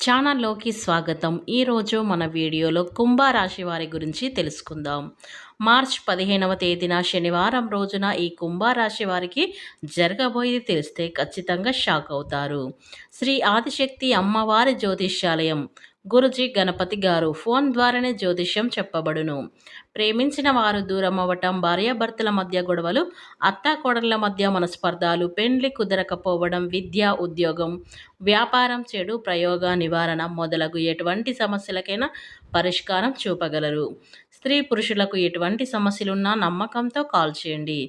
ఛానల్లోకి స్వాగతం. ఈరోజు మన వీడియోలో కుంభరాశి వారి గురించి తెలుసుకుందాం. మార్చ్ 15వ తేదీన శనివారం రోజున ఈ కుంభరాశి వారికి జరగబోయేది తెలిస్తే ఖచ్చితంగా షాక్ అవుతారు. శ్రీ ఆదిశక్తి అమ్మవారి జ్యోతిష్యాలయం గురుజీ గణపతి గారు ఫోన్ ద్వారానే జ్యోతిష్యం చెప్పబడును. ప్రేమించిన వారు దూరం అవ్వటం, భార్యాభర్తల మధ్య గొడవలు, అత్తాకోడళ్ల మధ్య మనస్పర్ధాలు, పెండ్లి కుదరకపోవడం, విద్య, ఉద్యోగం, వ్యాపారం, చెడు ప్రయోగ నివారణ మొదలగు ఎటువంటి సమస్యలకైనా పరిష్కారం చూపగలరు. స్త్రీ పురుషులకు ఎటువంటి సమస్యలున్నా నమ్మకంతో కాల్ చేయండి.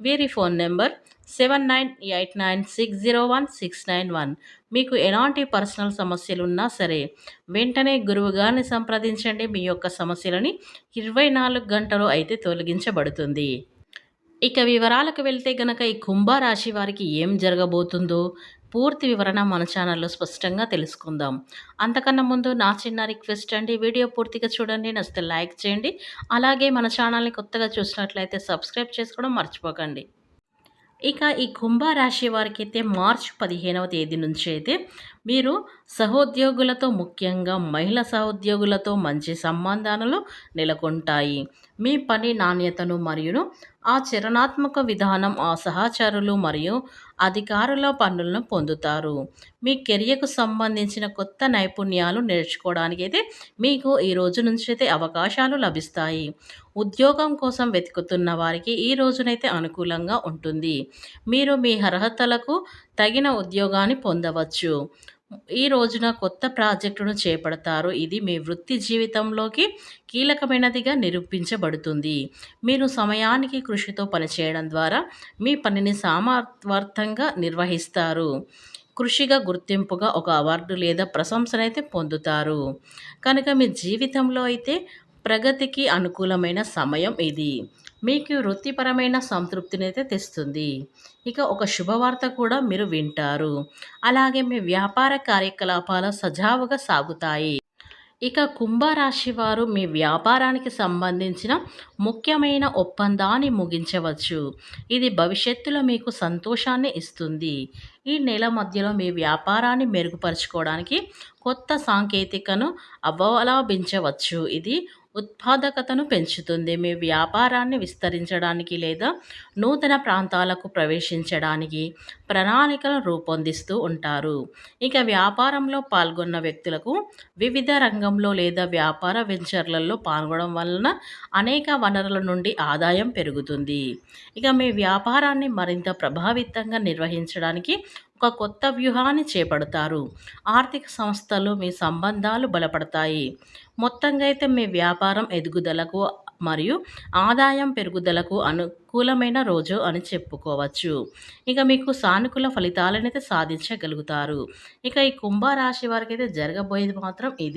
వీరి ఫోన్ నెంబర్ 7989601691. మీకు ఎలాంటి పర్సనల్ సమస్యలున్నా సరే వెంటనే గురువుగారిని సంప్రదించండి. మీ యొక్క సమస్యలని 24 గంటలు అయితే తొలగించబడుతుంది. ఇక వివరాలకు వెళ్తే గనక ఈ కుంభరాశి వారికి ఏం జరగబోతుందో పూర్తి వివరణ మన ఛానల్లో స్పష్టంగా తెలుసుకుందాం. అంతకన్నా ముందు నా చిన్న రిక్వెస్ట్ అండి, వీడియో పూర్తిగా చూడండి, నచ్చితే లైక్ చేయండి. అలాగే మన ఛానల్ని కొత్తగా చూసినట్లయితే సబ్స్క్రైబ్ చేసుకోవడం మర్చిపోకండి. ఇక ఈ కుంభరాశి వారికి అయితే మార్చి 15వ తేదీ నుంచి అయితే మీరు సహోద్యోగులతో, ముఖ్యంగా మహిళా సహోద్యోగులతో మంచి సంబంధాలు నెలకొంటాయి. మీ పని నాణ్యతను మరియు ఆచరణాత్మక విధానం ఆ సహచరులు మరియు అధికారుల పనులను పొందుతారు. మీ కెరియర్కు సంబంధించిన కొత్త నైపుణ్యాలు నేర్చుకోవడానికి అయితే మీకు ఈ రోజు నుంచి అయితే అవకాశాలు లభిస్తాయి. ఉద్యోగం కోసం వెతుకుతున్న వారికి ఈ రోజునైతే అనుకూలంగా ఉంటుంది. మీరు మీ అర్హతలకు తగిన ఉద్యోగాన్ని పొందవచ్చు. ఈ రోజున కొత్త ప్రాజెక్టును చేపడతారు. ఇది మీ వృత్తి జీవితంలోకి కీలకమైనదిగా నిరూపించబడుతుంది. మీరు సమయానికి కృషితో పనిచేయడం ద్వారా మీ పనిని సమర్థవంతంగా నిర్వహిస్తారు. కృషిగా గుర్తింపుగా ఒక అవార్డు లేదా ప్రశంసనైతే పొందుతారు. కనుక మీ జీవితంలో అయితే ప్రగతికి అనుకూలమైన సమయం ఇది. మీకు వృత్తిపరమైన సంతృప్తినైతే తెస్తుంది. ఇక ఒక శుభవార్త కూడా మీరు వింటారు. అలాగే మీ వ్యాపార కార్యకలాపాలు సజావుగా సాగుతాయి. ఇక కుంభరాశి వారు మీ వ్యాపారానికి సంబంధించిన ముఖ్యమైన ఒప్పందాన్ని ముగించవచ్చు. ఇది భవిష్యత్తులో మీకు సంతోషాన్ని ఇస్తుంది. ఈ నెల మధ్యలో మీ వ్యాపారాన్ని మెరుగుపరుచుకోవడానికి కొత్త సాంకేతికను అవలంబించవచ్చు. ఇది ఉత్పాదకతను పెంచుతుంది. మీ వ్యాపారాన్ని విస్తరించడానికి లేదా నూతన ప్రాంతాలకు ప్రవేశించడానికి ప్రణాళికలు రూపొందిస్తూ ఉంటారు. ఇక వ్యాపారంలో పాల్గొన్న వ్యక్తులకు వివిధ రంగంలో లేదా వ్యాపార వెంచర్లలో పాల్గొనడం వలన అనేక వనరుల నుండి ఆదాయం పెరుగుతుంది. ఇక మీ వ్యాపారాన్ని మరింత ప్రభావితంగా నిర్వహించడానికి ఒక కొత్త వ్యూహాన్ని చేపడతారు. ఆర్థిక సంస్థలు మీ సంబంధాలు బలపడతాయి. మొత్తంగా అయితే మీ వ్యాపారం ఎదుగుదలకు మరియు ఆదాయం పెరుగుదలకు అనుకూలమైన రోజు అని చెప్పుకోవచ్చు. ఇక మీకు సానుకూల ఫలితాలనైతే సాధించగలుగుతారు. ఇక ఈ కుంభరాశి వారికి అయితే జరగబోయేది మాత్రం ఇదే.